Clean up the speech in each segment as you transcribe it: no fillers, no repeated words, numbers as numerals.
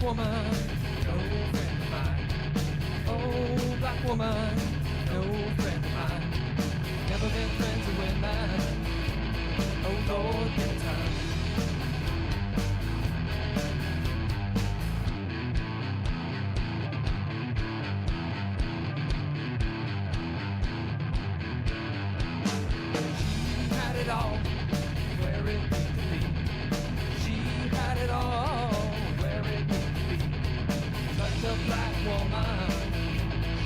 woman, no friend of mine. Oh, black woman, no friend of mine. Never been friends with women. Oh Lord, give it time. She had it all where it needed to be. She had it all where it needed to be. Such a black woman,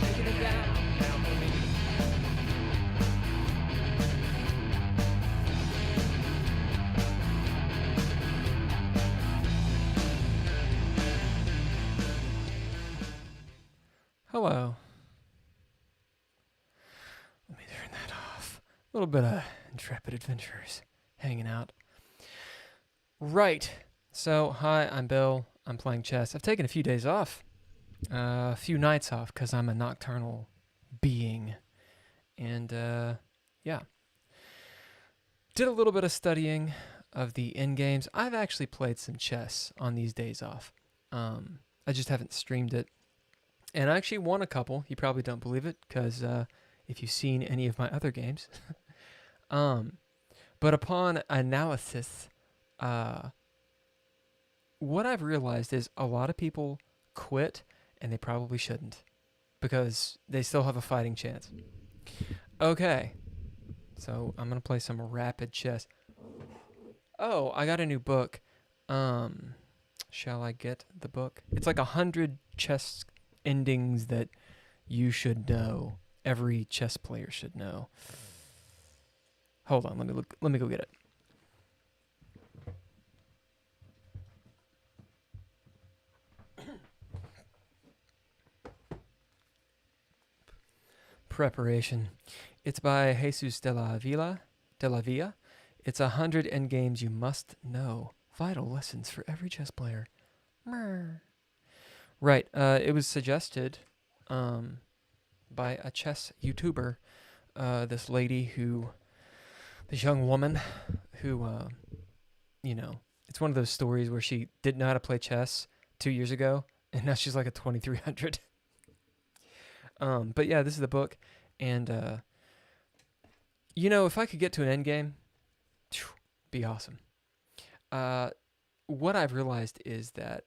shaking it down for me. Hello. Let me turn that off. A little bit of Intrepid Adventurers hanging out. Right. So, hi, I'm Bill. I'm playing chess. I've taken a few days off. A few nights off because I'm a nocturnal being. And, yeah. Did a little bit of studying of the end games. I've actually played some chess on these days off. I just haven't streamed it. And I actually won a couple. You probably don't believe it because if you've seen any of my other games. But upon analysis, what I've realized is a lot of people quit, and they probably shouldn't because they still have a fighting chance. Okay, so I'm going to play some rapid chess. Oh, I got a new book. Shall I get the book? It's like 100 chess endings that you should know. Every chess player should know. Hold on, let me go get it. Preparation. It's by Jesus de la Villa. It's 100 endgames you must know. Vital lessons for every chess player. Right. It was suggested by a chess YouTuber. This young woman who, it's one of those stories where she didn't know how to play chess 2 years ago, and now she's like a 2300. But yeah, this is the book, and if I could get to an end game, be awesome. What I've realized is that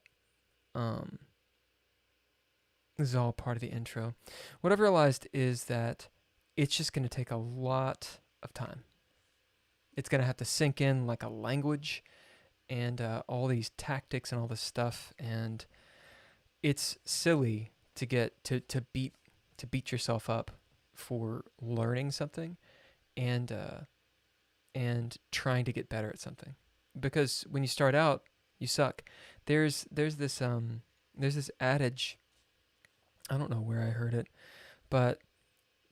this is all part of the intro. What I've realized is that it's just going to take a lot of time. It's going to have to sink in like a language, and all these tactics and all this stuff, and it's silly to get to beat yourself up for learning something and trying to get better at something, because when you start out you suck. There's this adage, I don't know where I heard it, but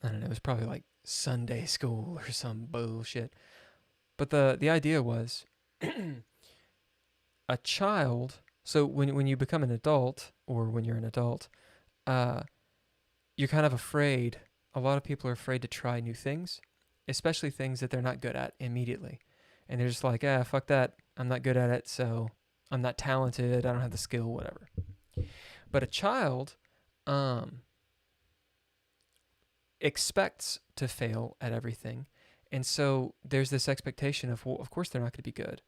I don't know, it was probably like Sunday school or some bullshit, but the idea was a child, so when you become an adult, or when you're an adult, you're kind of afraid. A lot of people are afraid to try new things, especially things that they're not good at immediately. And they're just like, fuck that. I'm not good at it, so I'm not talented. I don't have the skill, whatever. But a child expects to fail at everything. And so there's this expectation of, well, of course they're not going to be good.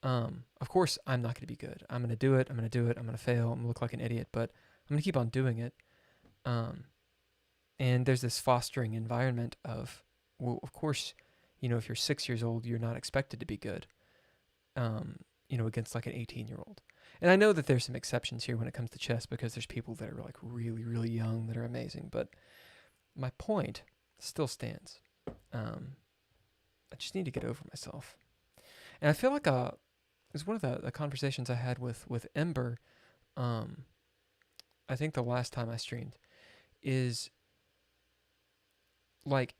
Of course I'm not going to be good. I'm going to do it. I'm going to fail. I'm going to look like an idiot, but I'm going to keep on doing it. And there's this fostering environment of, well, of course, if you're 6 years old, you're not expected to be good, against like an 18-year-old. And I know that there's some exceptions here when it comes to chess, because there's people that are like really, really young that are amazing. But my point still stands. I just need to get over myself. And I feel like it was one of the conversations I had with Ember, I think the last time I streamed, is like,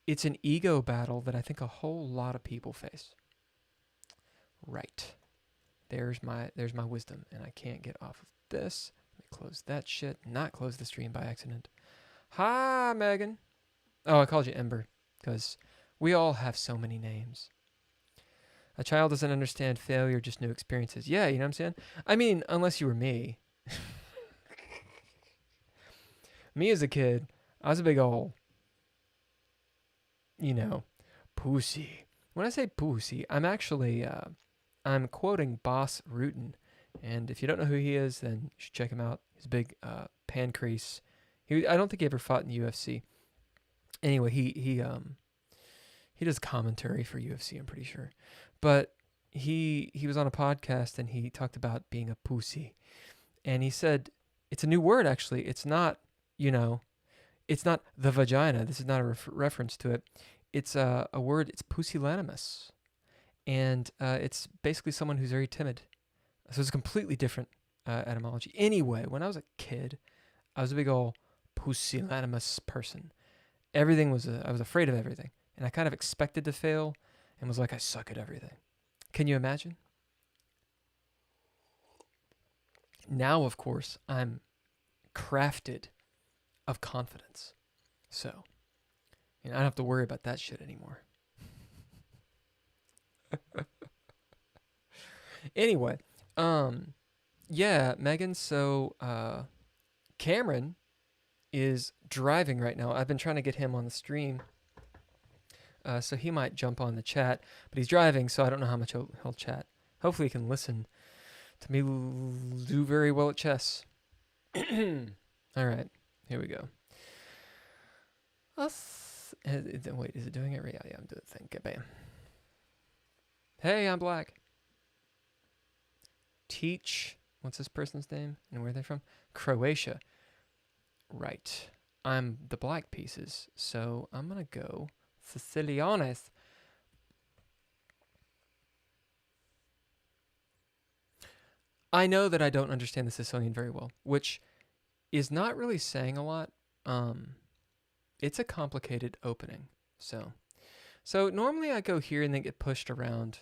it's an ego battle that I think a whole lot of people face. Right. There's my wisdom, and I can't get off of this. Let me close that shit. Not close the stream by accident. Hi, Megan. Oh, I called you Ember because we all have so many names. A child doesn't understand failure, just new experiences. Yeah, you know what I'm saying? I mean, unless you were me. Me as a kid, I was a big ol', you know, pussy. When I say pussy, I'm actually, I'm quoting Boss Rutan. And if you don't know who he is, then you should check him out. He's a big pancrease. I don't think he ever fought in the UFC. Anyway, he does commentary for UFC, I'm pretty sure. But he was on a podcast and he talked about being a pussy. And he said it's a new word actually. It's not, you know, it's not the vagina. This is not a reference to it. It's a word, it's pusillanimous. And it's basically someone who's very timid. So it's a completely different etymology. Anyway, when I was a kid, I was a big old pusillanimous person. Everything was, I was afraid of everything. And I kind of expected to fail and was like, I suck at everything. Can you imagine? Now, of course, I'm crafted of confidence. So, I don't have to worry about that shit anymore. Anyway, yeah, Megan, so Cameron is driving right now. I've been trying to get him on the stream. So he might jump on the chat, but he's driving, so I don't know how much he'll chat. Hopefully he can listen to me do very well at chess. All right, here we go. Wait, is it doing it right? Yeah, I'm doing the thing. Okay, bam. Hey, I'm black. Teach. What's this person's name and where are they from? Croatia. Right. I'm the black pieces, so I'm gonna go Sicilianes. I know that I don't understand the Sicilian very well, which is not really saying a lot. It's a complicated opening. So normally I go here and then get pushed around.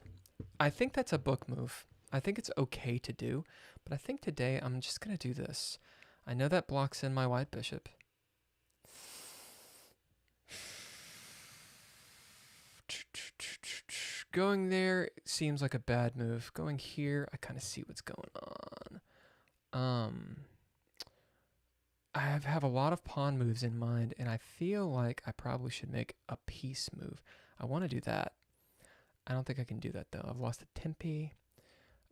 I think that's a book move. I think it's okay to do, but I think today I'm just going to do this. I know that blocks in my white bishop. Going there seems like a bad move. Going here, I kind of see what's going on. I have a lot of pawn moves in mind, and I feel like I probably should make a piece move. I want to do that. I don't think I can do that, though. I've lost a tempi.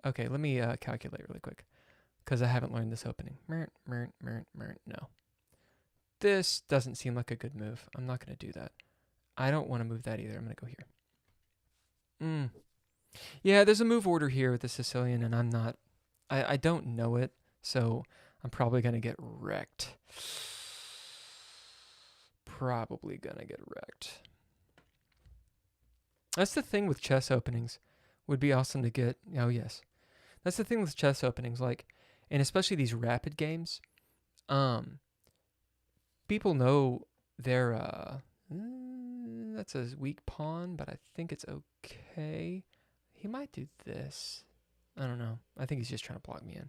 Okay, let me calculate really quick, because I haven't learned this opening. No. This doesn't seem like a good move. I'm not going to do that. I don't want to move that either. I'm going to go here. Yeah, there's a move order here with the Sicilian, and I'm not... I don't know it, so I'm probably going to get wrecked. Probably going to get wrecked. That's the thing with chess openings. Would be awesome to get... Oh, yes. That's the thing with chess openings, like, and especially these rapid games. People know they're... that's a weak pawn, but I think it's okay. He might do this. I don't know. I think he's just trying to block me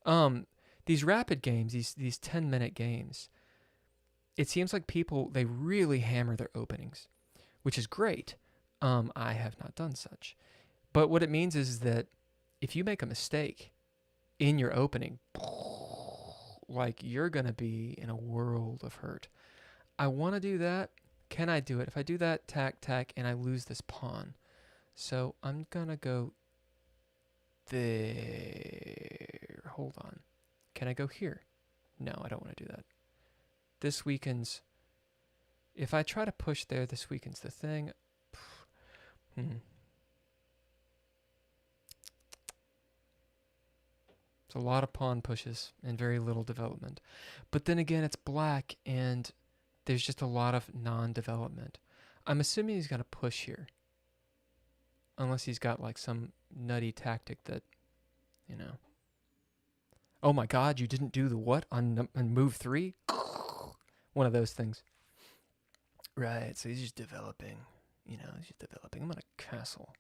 in. These rapid games, these 10-minute games, it seems like people, they really hammer their openings, which is great. I have not done such. But what it means is that if you make a mistake in your opening, like, you're going to be in a world of hurt. I want to do that. Can I do it? If I do that, tack, and I lose this pawn. So I'm going to go there. Hold on. Can I go here? No, I don't want to do that. This weakens. If I try to push there, this weakens the thing. It's a lot of pawn pushes and very little development. But then again, it's black and there's just a lot of non-development. I'm assuming he's going to push here. Unless he's got like some nutty tactic that, you know. Oh my god, you didn't do the what on move 3? One of those things. Right, so he's just developing. He's just developing. I'm going to castle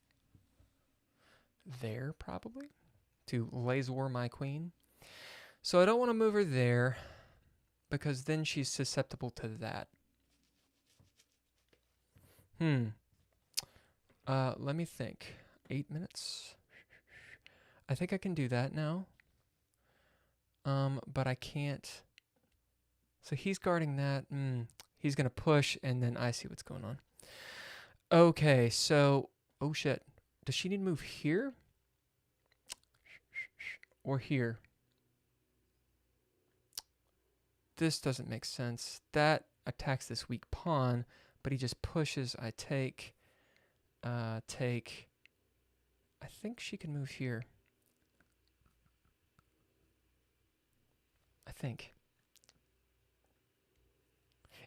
there, probably, to laser my queen. So I don't want to move her there, because then she's susceptible to that. Let me think. 8 minutes. I think I can do that now. But I can't. So he's guarding that. He's going to push, and then I see what's going on. Okay, so... Oh, shit. Does she need to move here? Or here? This doesn't make sense. That attacks this weak pawn, but he just pushes. I take... take... I think she can move here. I think.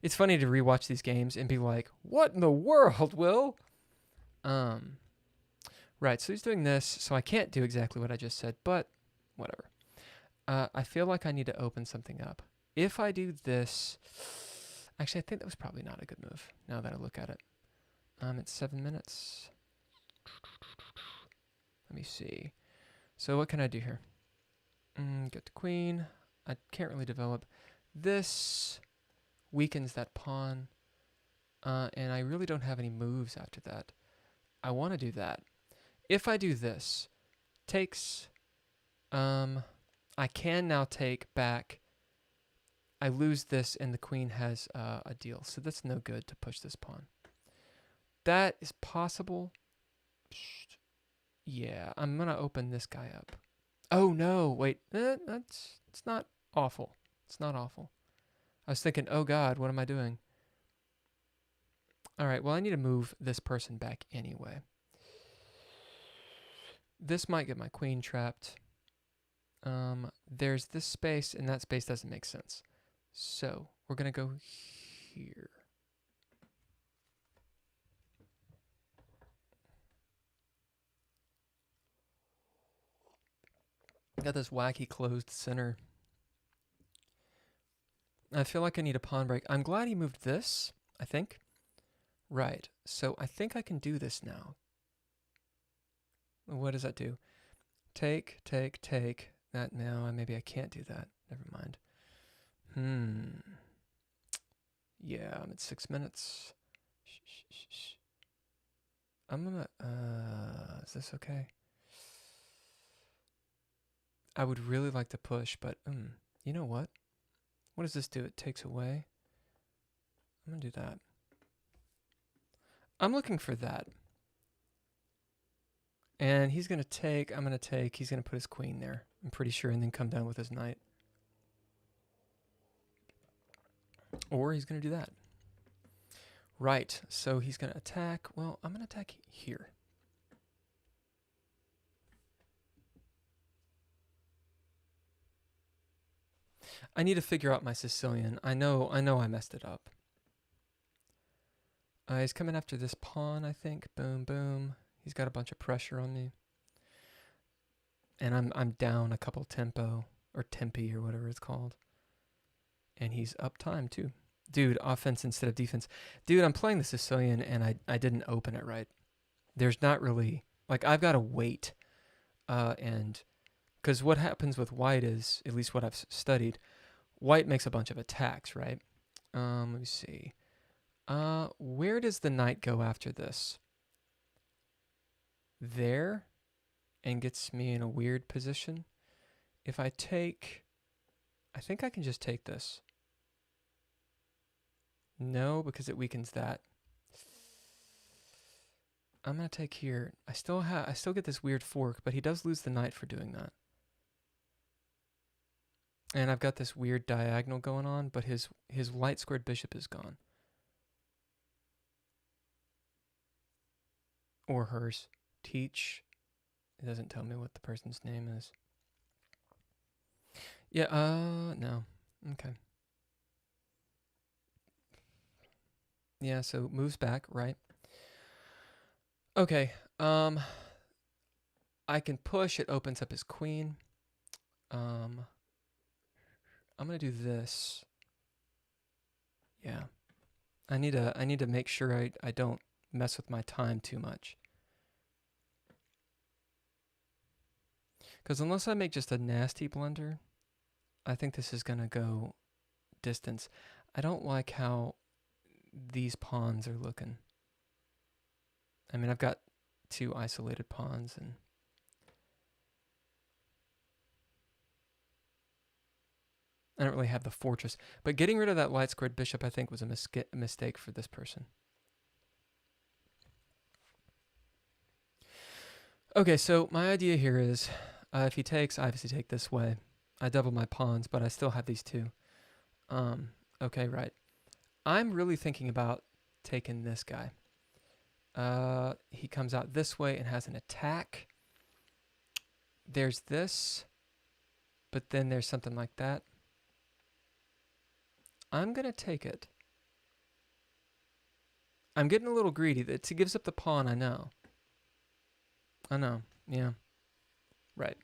It's funny to rewatch these games and be like, what in the world, Will? Right, so he's doing this, so I can't do exactly what I just said, but whatever. I feel like I need to open something up. If I do this... Actually, I think that was probably not a good move, now that I look at it. It's 7 minutes. Let me see. So what can I do here? Get the queen. I can't really develop. This weakens that pawn. And I really don't have any moves after that. I want to do that. If I do this, takes... I can now take back. I lose this, and the queen has a deal. So that's no good to push this pawn. That is possible. Yeah, I'm going to open this guy up. Oh, no, wait. It's not awful. It's not awful. I was thinking, oh, God, what am I doing? All right, well, I need to move this person back anyway. This might get my queen trapped. There's this space, and that space doesn't make sense. So we're going to go here. Got this wacky closed center. I feel like I need a pawn break. I'm glad he moved this, I think. Right, so I think I can do this now. What does that do? Take, take, take. That now, maybe I can't do that. Never mind. Yeah, I'm at 6 minutes. Shh. I'm gonna, is this okay? I would really like to push, but, you know what? What does this do? It takes away. I'm gonna do that. I'm looking for that. And he's gonna take, I'm gonna take, he's gonna put his queen there, I'm pretty sure, and then come down with his knight. Or he's gonna do that. Right, so he's gonna attack. Well, I'm gonna attack here. I need to figure out my Sicilian. I know I messed it up. He's coming after this pawn, I think. Boom, boom. He's got a bunch of pressure on me. And I'm down a couple tempo, or tempi, or whatever it's called. And he's up time, too. Dude, offense instead of defense. Dude, I'm playing the Sicilian, and I didn't open it right. There's not really... Like, I've got to wait. And... Because what happens with white is, at least what I've studied, white makes a bunch of attacks, right? Let me see. Where does the knight go after this? There, and gets me in a weird position. If I take... I think I can just take this. No, because it weakens that. I'm going to take here. I still get this weird fork, but he does lose the knight for doing that. And I've got this weird diagonal going on, but his light squared bishop is gone. Or hers. Teach. It doesn't tell me what the person's name is. Yeah, no. Okay. Yeah, so moves back, right? Okay, I can push, it opens up his queen. I'm gonna do this. Yeah. I need to make sure I don't mess with my time too much. Because unless I make just a nasty blunder, I think this is gonna go distance. I don't like how these pawns are looking. I mean, I've got two isolated pawns, and I don't really have the fortress. But getting rid of that light squared bishop, I think, was a mistake for this person. Okay, so my idea here is, if he takes, I obviously take this way. I double my pawns, but I still have these two. Okay, right. I'm really thinking about taking this guy. He comes out this way and has an attack. There's this, but then there's something like that. I'm going to take it. I'm getting a little greedy. It gives up the pawn, I know. I know, yeah. Right.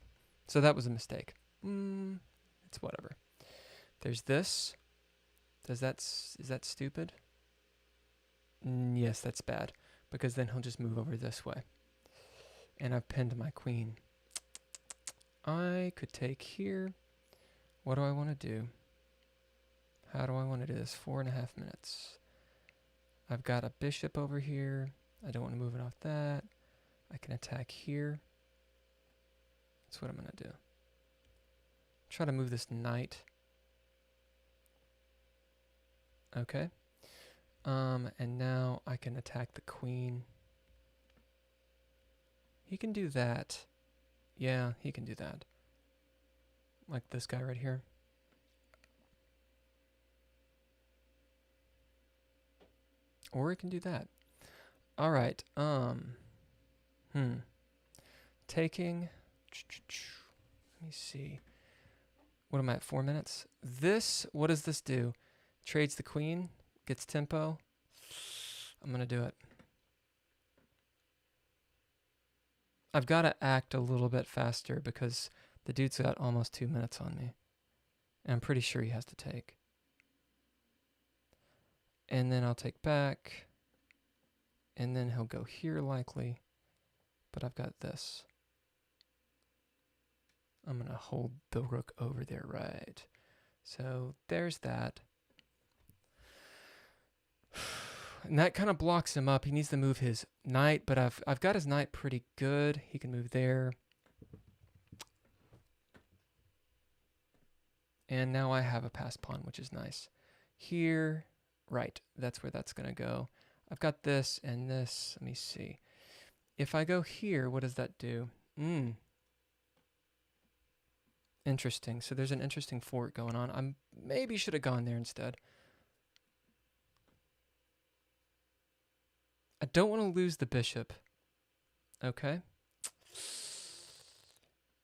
So that was a mistake. It's whatever. There's this. Is that stupid? Yes, that's bad. Because then he'll just move over this way. And I've pinned my queen. I could take here. What do I want to do? How do I want to do this? 4.5 minutes. I've got a bishop over here. I don't want to move it off that. I can attack here. That's what I'm going to do. Try to move this knight. Okay. And now I can attack the queen. He can do that. Yeah, he can do that. Like this guy right here. Or he can do that. All right. Taking. Let me see. What am I at? 4 minutes? This, what does this do? Trades the queen, gets tempo. I'm going to do it. I've got to act a little bit faster because the dude's got almost 2 minutes on me. And I'm pretty sure he has to take. And then I'll take back. And then he'll go here likely. But I've got this. I'm going to hold the rook over there, right? So there's that. And that kind of blocks him up. He needs to move his knight, but I've got his knight pretty good. He can move there. And now I have a passed pawn, which is nice. Here, right, that's where that's going to go. I've got this and this. Let me see. If I go here, what does that do? Interesting. So there's an interesting fort going on. I maybe should have gone there instead. I don't want to lose the bishop. Okay.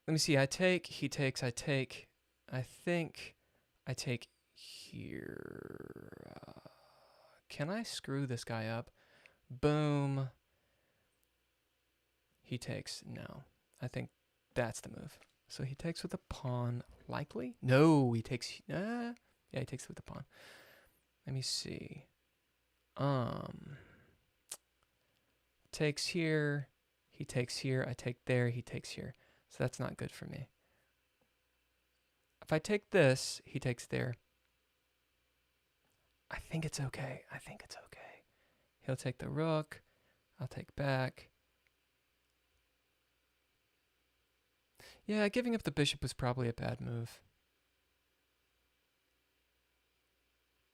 Let me see. I take, he takes, I take. I think I take here. Can I screw this guy up? Boom. He takes. No. I think that's the move. So he takes with a pawn. Likely? No, he takes. Yeah, he takes with the pawn. Let me see. Takes here. He takes here. I take there. He takes here. So that's not good for me. If I take this, he takes there. I think it's okay. I think it's okay. He'll take the rook. I'll take back. Yeah, giving up the bishop was probably a bad move.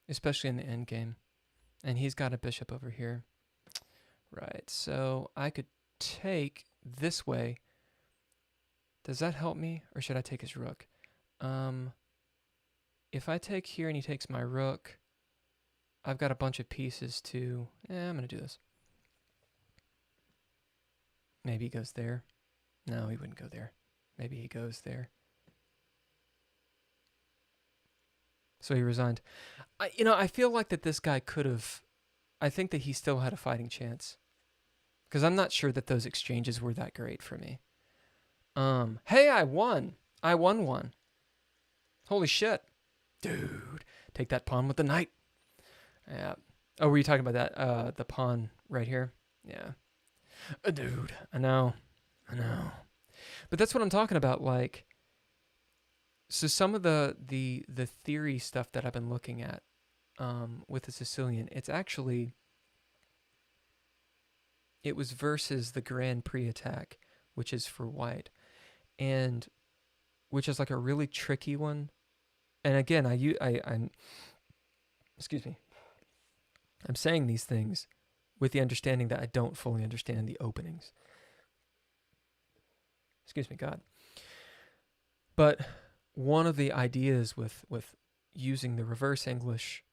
Especially in the end game. And he's got a bishop over here. Right, so I could take this way. Does that help me? Or should I take his rook? If I take here and he takes my rook, I've got a bunch of pieces to... I'm going to do this. Maybe he goes there. No, he wouldn't go there. Maybe he goes there. So he resigned. I feel like that this guy could have... I think that he still had a fighting chance. Because I'm not sure that those exchanges were that great for me. Hey, I won. I won one. Holy shit. Dude. Take that pawn with the knight. Yeah. Oh, were you talking about that? The pawn right here? Yeah. Dude. I know. But that's what I'm talking about. Like, so some of the theory stuff that I've been looking at, with the Sicilian, it's actually it was versus the Grand Prix attack, which is for white, and which is like a really tricky one. And again, I'm excuse me, I'm saying these things with the understanding that I don't fully understand the openings. Excuse me, God. But one of the ideas with using the reverse English,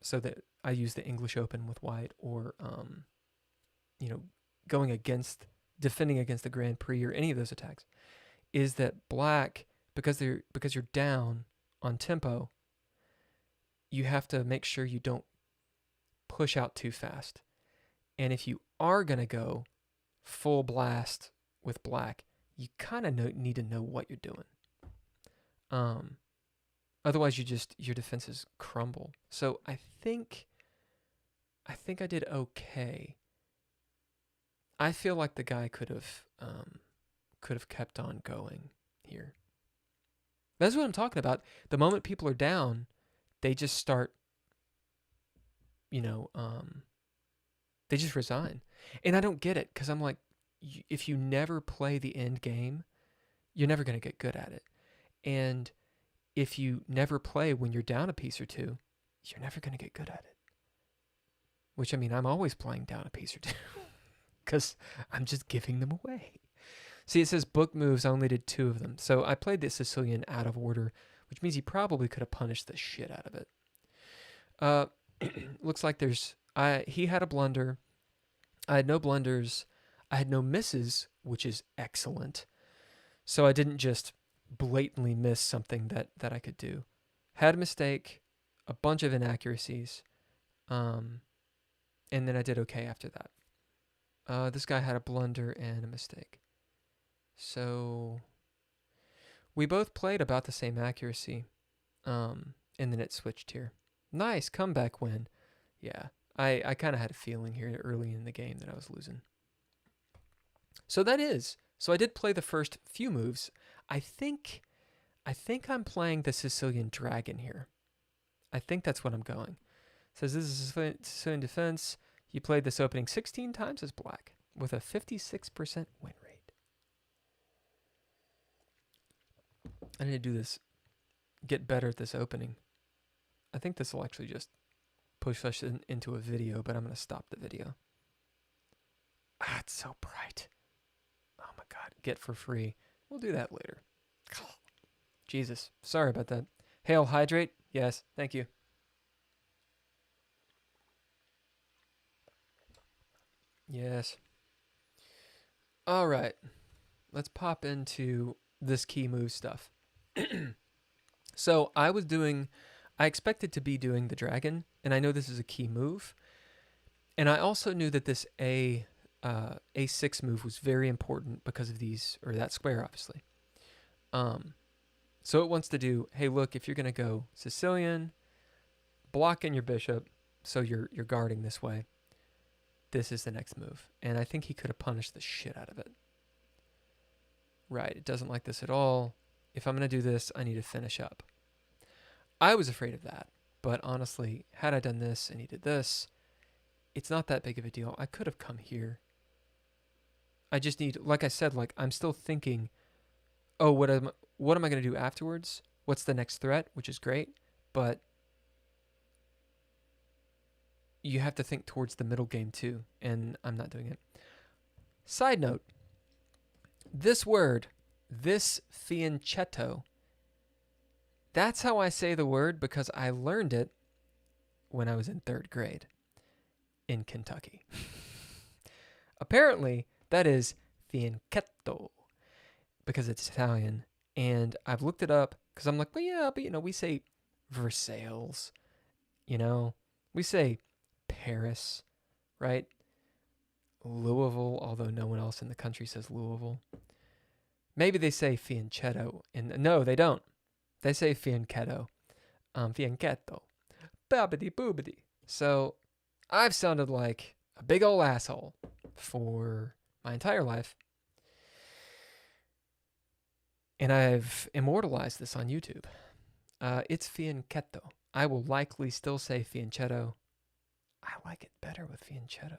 so that I use the English Open with white, or you know, going against, defending against the Grand Prix or any of those attacks, is that black, because you're down on tempo, you have to make sure you don't push out too fast. And if you are going to go full blast with black, you kind of need to know what you're doing. Otherwise, your defenses crumble. So I think I did okay. I feel like the guy could have kept on going here. That's what I'm talking about. The moment people are down, they just start, they just resign. And I don't get it, because I'm like, if you never play the end game, you're never going to get good at it. And if you never play when you're down a piece or two, you're never going to get good at it. Which, I mean, I'm always playing down a piece or two because I'm just giving them away. See, it says book moves, I only did 2 of them. So I played the Sicilian out of order, which means he probably could have punished the shit out of it. Looks like he had a blunder. I had no blunders. I had no misses, which is excellent. So I didn't just blatantly miss something that I could do. Had a mistake, a bunch of inaccuracies, and then I did okay after that. This guy had a blunder and a mistake. So we both played about the same accuracy, and then it switched here. Nice comeback win. Yeah, I kind of had a feeling here early in the game that I was losing. So I did play the first few moves. I think I'm playing the Sicilian Dragon here. I think that's what I'm going. It says this is Sicilian defense. You played this opening 16 times as black with a 56% win rate. I need to do this, get better at this opening. I think this will actually just push us into a video, but I'm going to stop the video. It's so bright. Oh my God, get for free. We'll do that later. Jesus, sorry about that. Hail, hydrate? Yes, thank you. Yes. All right, let's pop into this key move stuff. So I expected to be doing the dragon, and I know this is a key move. And I also knew that this A6 move was very important because of that square, obviously. So it wants to do, hey, look, if you're going to go Sicilian, blocking your bishop, so you're guarding this way, this is the next move. And I think he could have punished the shit out of it. Right, it doesn't like this at all. If I'm going to do this, I need to finish up. I was afraid of that, but honestly, had I done this and he did this, it's not that big of a deal. I could have come here. I just need, like I said, I'm still thinking, oh, what am I going to do afterwards? What's the next threat? Which is great, but you have to think towards the middle game too, and I'm not doing it. Side note, this word, this fianchetto, that's how I say the word because I learned it when I was in 3rd grade in Kentucky. Apparently, that is fianchetto because it's Italian. And I've looked it up because I'm like, well, yeah, but, we say Versailles, we say Paris, right? Louisville, although no one else in the country says Louisville. Maybe they say fianchetto. No, they don't. They say fianchetto. Fianchetto. Babidi boobidi. So I've sounded like a big old asshole for my entire life. And I've immortalized this on YouTube. It's fianchetto. I will likely still say fianchetto. I like it better with fianchetto.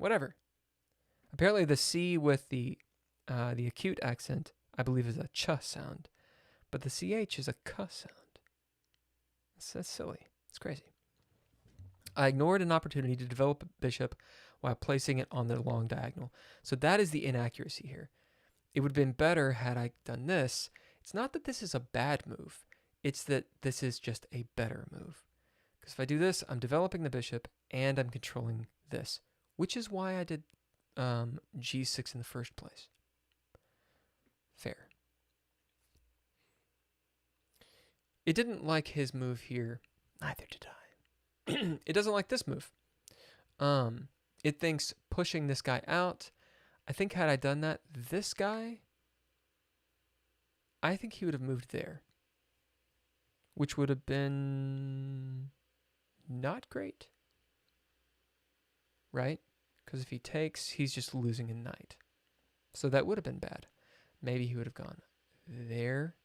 Whatever. Apparently the C with the acute accent, I believe, is a ch sound. But the CH is a k sound. That's silly. It's crazy. I ignored an opportunity to develop a bishop while placing it on the long diagonal. So that is the inaccuracy here. It would have been better had I done this. It's not that this is a bad move. It's that this is just a better move. Because if I do this, I'm developing the bishop and I'm controlling this, which is why I did g6 in the first place. Fair. It didn't like his move here. Neither did I. It doesn't like this move. It thinks pushing this guy out. I think had I done that, this guy, I think he would have moved there, which would have been not great, right? Because if he takes, he's just losing a knight. So that would have been bad. Maybe he would have gone there.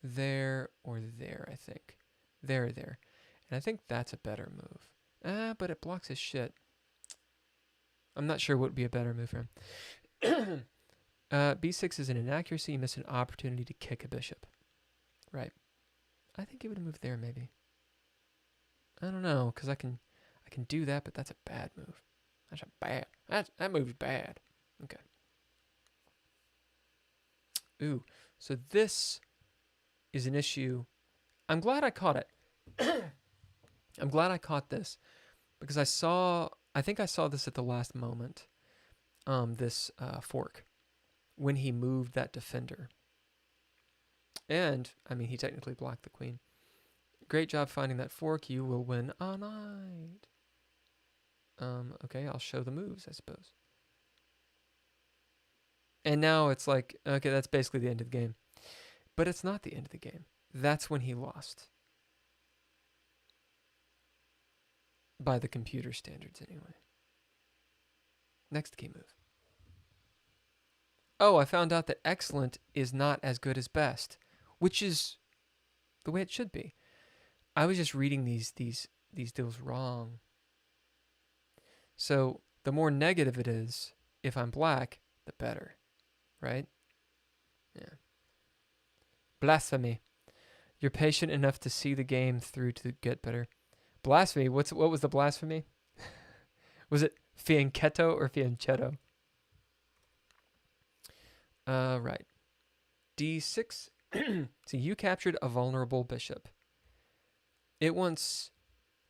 There or there, I think. There or there. And I think that's a better move. But it blocks his shit. I'm not sure what would be a better move for him. B6 is an inaccuracy. You miss an opportunity to kick a bishop. Right. I think he would have moved there, maybe. I don't know, because I can do that, but that's a bad move. That's a bad. That move's bad. Okay. Ooh, so this is an issue. I'm glad I caught it. I'm glad I caught this because I think I saw this at the last moment, this fork, when he moved that defender. And, I mean, he technically blocked the queen. Great job finding that fork. You will win a knight. Okay, I'll show the moves, I suppose. And now it's like, okay, that's basically the end of the game. But it's not the end of the game. That's when he lost. By the computer standards, anyway. Next key move. Oh, I found out that excellent is not as good as best, which is the way it should be. I was just reading these deals wrong. So the more negative it is, if I'm black, the better, right? Yeah. Blasphemy. You're patient enough to see the game through to get better. Blasphemy. What was the blasphemy? Was it fianchetto or fianchetto? Right. D6. So you captured a vulnerable bishop. It wants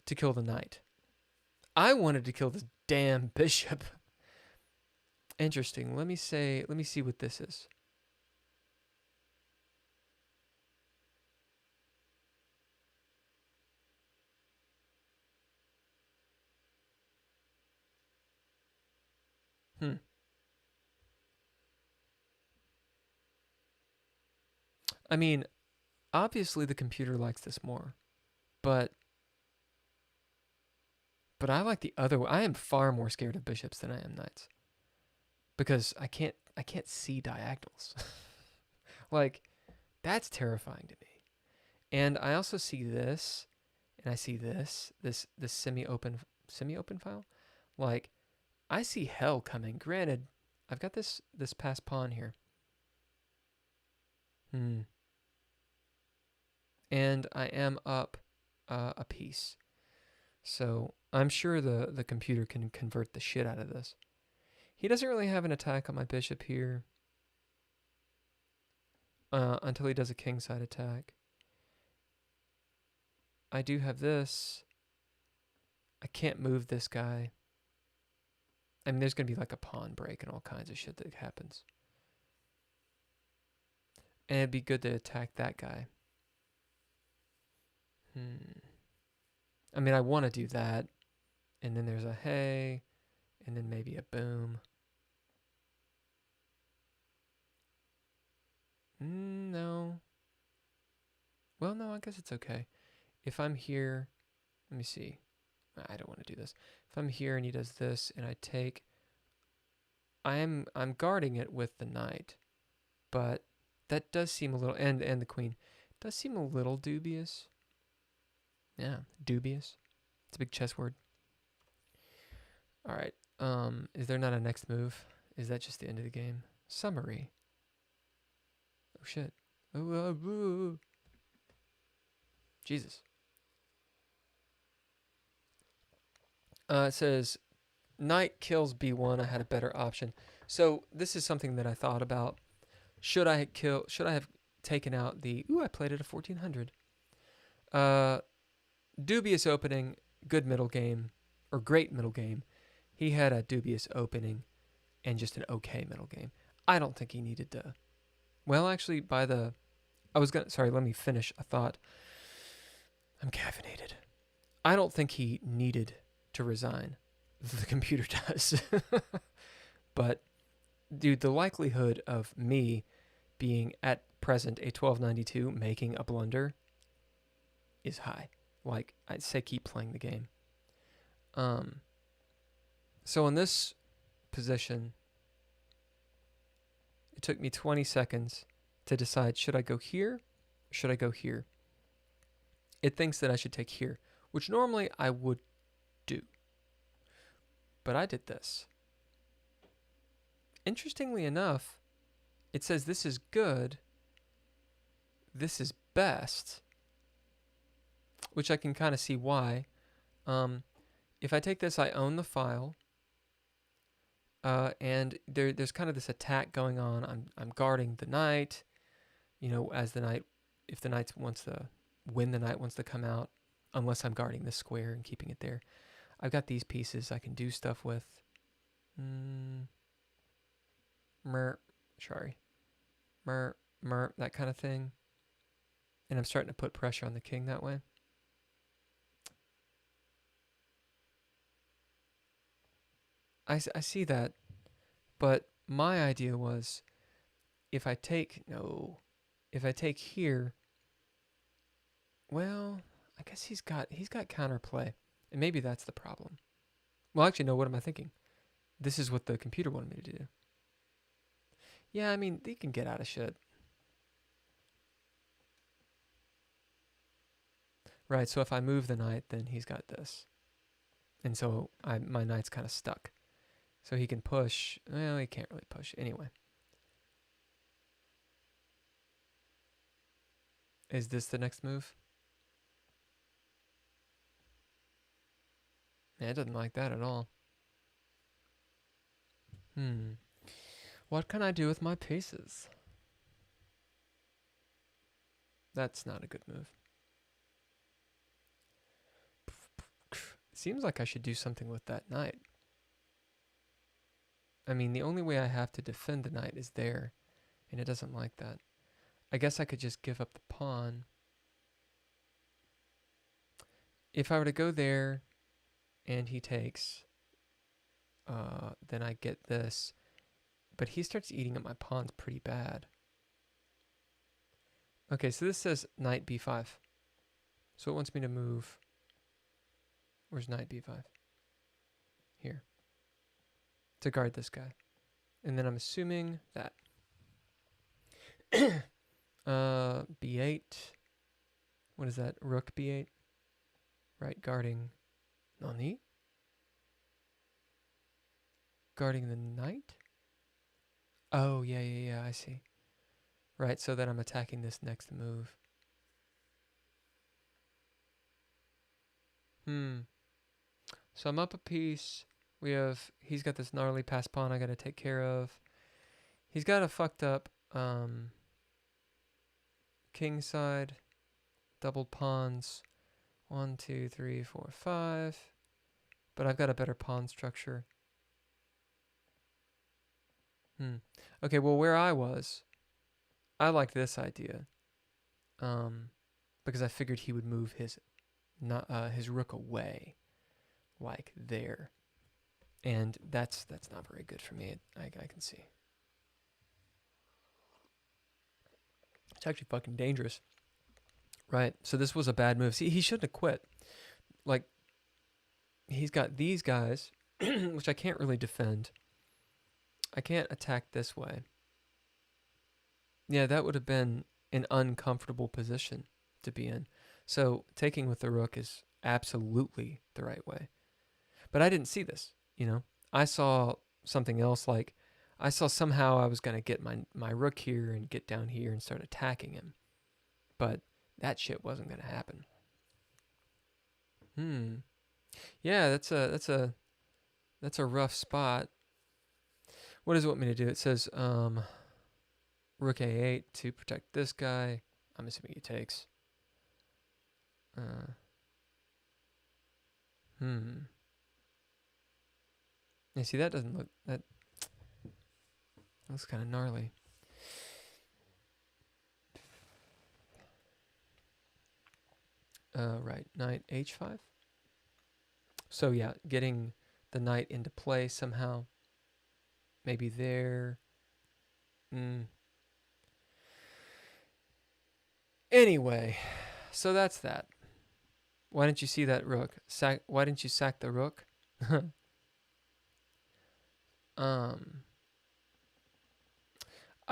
to kill the knight. I wanted to kill this damn bishop. Interesting. Let me see what this is. I mean, obviously the computer likes this more, but I like the other way. I am far more scared of bishops than I am knights. Because I can't see diagonals. Like, that's terrifying to me. And I also see this, and I see this semi-open file. Like, I see hell coming. Granted, I've got this passed pawn here. And I am up a piece. So I'm sure the computer can convert the shit out of this. He doesn't really have an attack on my bishop here. Until he does a kingside attack. I do have this. I can't move this guy. I mean, there's going to be like a pawn break and all kinds of shit that happens. And it'd be good to attack that guy. I mean, I want to do that. And then there's a hey. And then maybe a boom. No. Well, no, I guess it's okay. If I'm here, let me see. I don't want to do this. If I'm here and he does this and I take, I'm guarding it with the knight. But that does seem a little, and the queen, does seem a little dubious. Yeah, dubious. It's a big chess word. All right. Is there not a next move? Is that just the end of the game? Summary. Oh shit. Oh. Jesus. It says knight kills b1. I had a better option. So this is something that I thought about. Should I have taken out the? Ooh, I played at a 1400. Dubious opening, good middle game, or great middle game. He had a dubious opening and just an okay middle game. I don't think he needed to. Well, actually, sorry, let me finish a thought. I'm caffeinated. I don't think he needed to resign. The computer does. But, dude, the likelihood of me being at present a 1292 making a blunder is high. Like, I'd say keep playing the game. So in this position, it took me 20 seconds to decide, should I go here or should I go here? It thinks that I should take here, which normally I would do. But I did this. Interestingly enough, it says this is good, this is best, which I can kind of see why. If I take this, I own the file, and there's kind of this attack going on. I'm guarding the knight, as the knight, if the knight wants to come out, unless I'm guarding this square and keeping it there. I've got these pieces I can do stuff with. That kind of thing. And I'm starting to put pressure on the king that way. I see that, but my idea was if I take here, well, I guess he's got counterplay, and maybe that's the problem. Well, actually, no, what am I thinking? This is what the computer wanted me to do. Yeah, I mean, they can get out of shit. Right, so if I move the knight, then he's got this. And so my knight's kind of stuck. So he can push. Well, he can't really push. Anyway. Is this the next move? Yeah, it doesn't like that at all. What can I do with my pieces? That's not a good move. Seems like I should do something with that knight. I mean, the only way I have to defend the knight is there, and it doesn't like that. I guess I could just give up the pawn. If I were to go there and he takes, then I get this. But he starts eating up my pawns pretty bad. Okay, so this says knight b5. So it wants me to move. Where's knight b5? Here. To guard this guy. And then I'm assuming that. b8. What is that? Rook b8. Right, guarding. Nani? Guarding the knight? Oh, yeah, I see. Right, so then I'm attacking this next move. So I'm up a piece. He's got this gnarly pass pawn I gotta take care of. He's got a fucked up king side. Doubled pawns. 1, 2, 3, 4, 5. But I've got a better pawn structure. Okay, well, where I was, I liked this idea. Because I figured he would move his rook away, like there. And that's not very good for me. I can see. It's actually fucking dangerous. Right, so this was a bad move. See, he shouldn't have quit. Like, he's got these guys, which I can't really defend. I can't attack this way. Yeah, that would have been an uncomfortable position to be in. So taking with the rook is absolutely the right way. But I didn't see this, you know. I saw something else, like I saw somehow I was going to get my rook here and get down here and start attacking him. But that shit wasn't going to happen. Yeah, that's a rough spot. What does it want me to do? It says rook a8 to protect this guy. I'm assuming he takes. Uh, Yeah, see, that doesn't look, that looks kind of gnarly. Right, knight h5. So yeah, getting the knight into play somehow. Maybe there. Anyway, so that's that. Why didn't you see that rook? Why didn't you sack the rook? I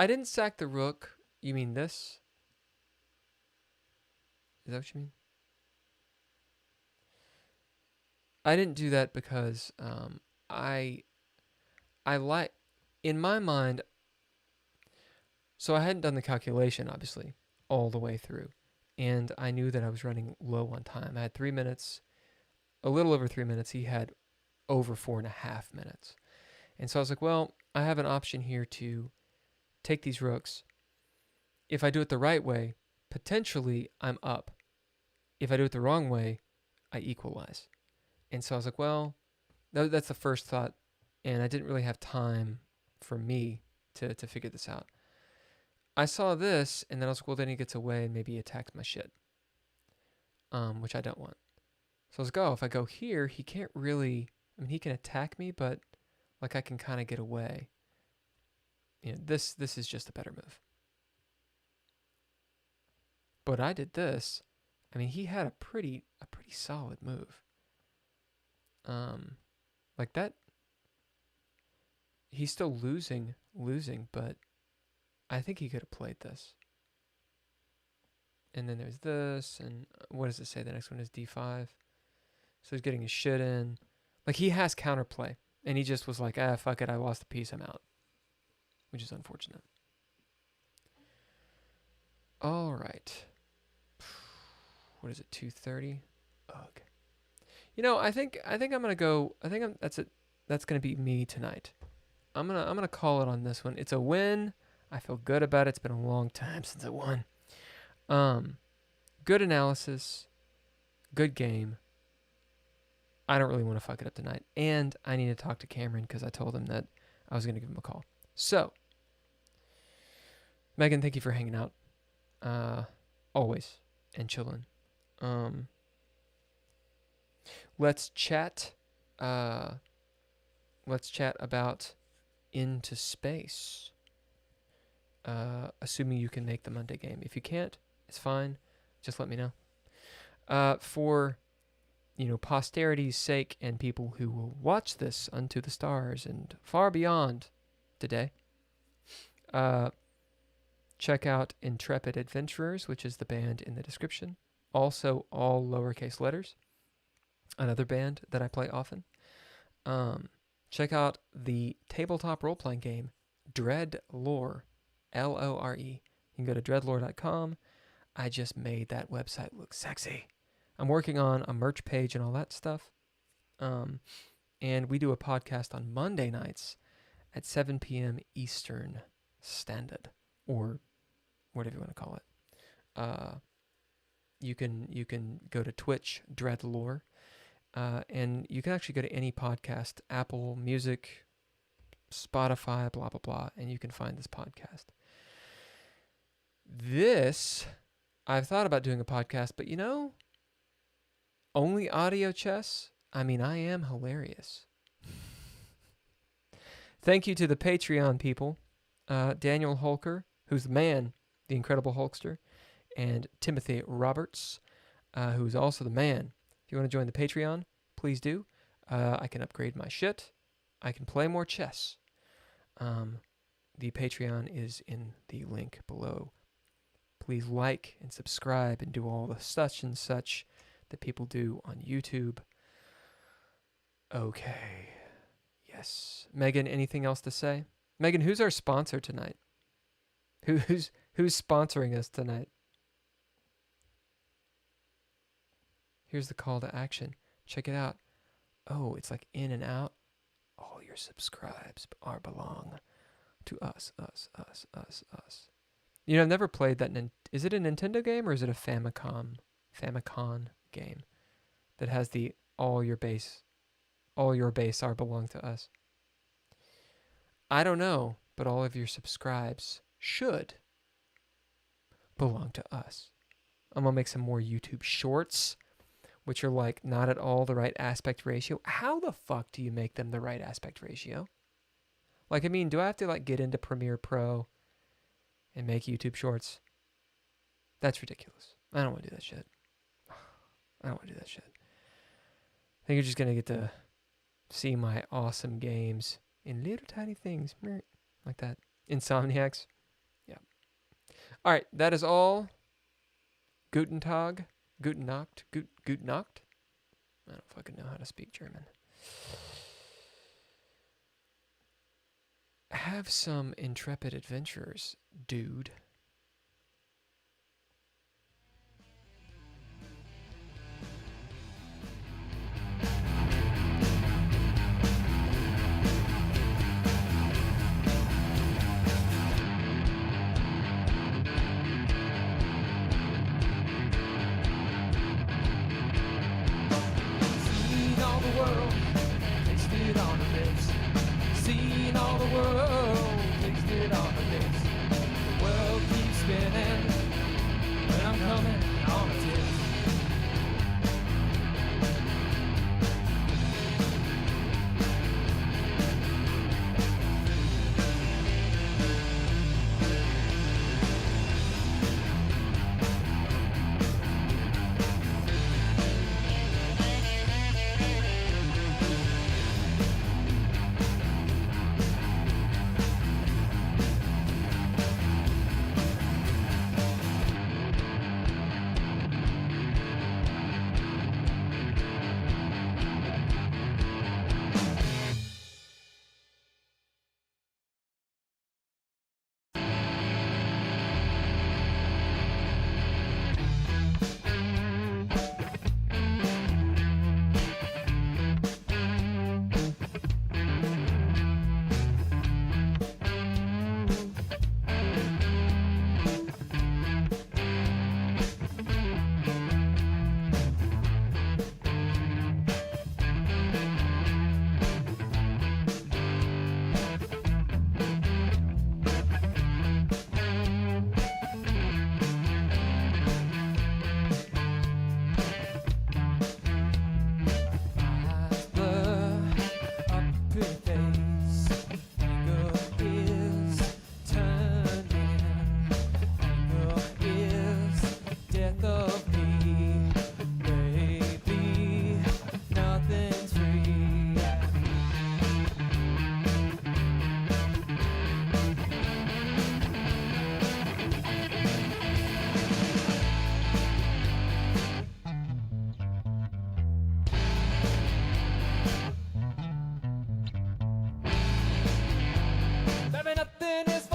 didn't sack the rook. You mean this? Is that what you mean? I didn't do that because I like, in my mind, so I hadn't done the calculation, obviously, all the way through. And I knew that I was running low on time. I had 3 minutes, a little over 3 minutes. He had over 4.5 minutes. And so I was like, well, I have an option here to take these rooks. If I do it the right way, potentially I'm up. If I do it the wrong way, I equalize. And so I was like, well, that's the first thought. And I didn't really have time for me to figure this out. I saw this, and then I was like, well, then he gets away and maybe he attacks my shit, which I don't want. So I was like, oh, if I go here, he can't really, I mean, he can attack me, but like I can kind of get away. You know, this is just a better move. But I did this. I mean, he had a pretty solid move. Like that. He's still losing, but I think he could have played this. And then there's this, and what does it say? The next one is d5. So he's getting his shit in. Like, he has counterplay, and he just was like, fuck it, I lost a piece, I'm out. Which is unfortunate. All right. What is it, 2:30? Ugh. You know, I think I'm gonna go. That's it. That's gonna be me tonight. I'm gonna call it on this one. It's a win. I feel good about it. It's been a long time since I won. Good analysis, good game. I don't really want to fuck it up tonight, and I need to talk to Cameron because I told him that I was gonna give him a call. So, Megan, thank you for hanging out. Always and chilling. Let's chat. Let's chat about Into Space. Assuming you can make the Monday game. If you can't, it's fine. Just let me know. For posterity's sake and people who will watch this unto the stars and far beyond today, check out Intrepid Adventurers, which is the band in the description. Also, all lowercase letters. Another band that I play often. Check out the tabletop role-playing game, Dread Lore, Lore. You can go to dreadlore.com. I just made that website look sexy. I'm working on a merch page and all that stuff. And we do a podcast on Monday nights at 7 p.m. Eastern Standard, or whatever you want to call it. You can go to Twitch, Dreadlore, and you can actually go to any podcast, Apple Music, Spotify, blah, blah, blah, and you can find this podcast. I've thought about doing a podcast, but only audio chess? I mean, I am hilarious. Thank you to the Patreon people, Daniel Holker, who's the man, the Incredible Hulkster, and Timothy Roberts, who's also the man. If you want to join the Patreon, please do. I can upgrade my shit. I can play more chess. The Patreon is in the link below. Please like and subscribe and do all the such and such that people do on YouTube. Okay. Yes. Megan, anything else to say? Megan, who's our sponsor tonight? Who's sponsoring us tonight? Here's the call to action. Check it out. Oh, it's like in and out. All your subscribes are belong to us. You know, I've never played that. Is it a Nintendo game or is it a Famicom game that has the all your base are belong to us? I don't know, but all of your subscribes should belong to us. I'm gonna make some more YouTube shorts, which are like not at all the right aspect ratio. How the fuck do you make them the right aspect ratio? Like, I mean, do I have to like get into Premiere Pro and make YouTube shorts? That's ridiculous. I don't want to do that shit. I think you're just gonna get to see my awesome games in little tiny things like that. Insomniacs. Yeah. All right, that is all. Guten Tag. Guten Nacht. Guten Nacht. I don't fucking know how to speak German. Have some Intrepid Adventurers, dude. Baby, nothing is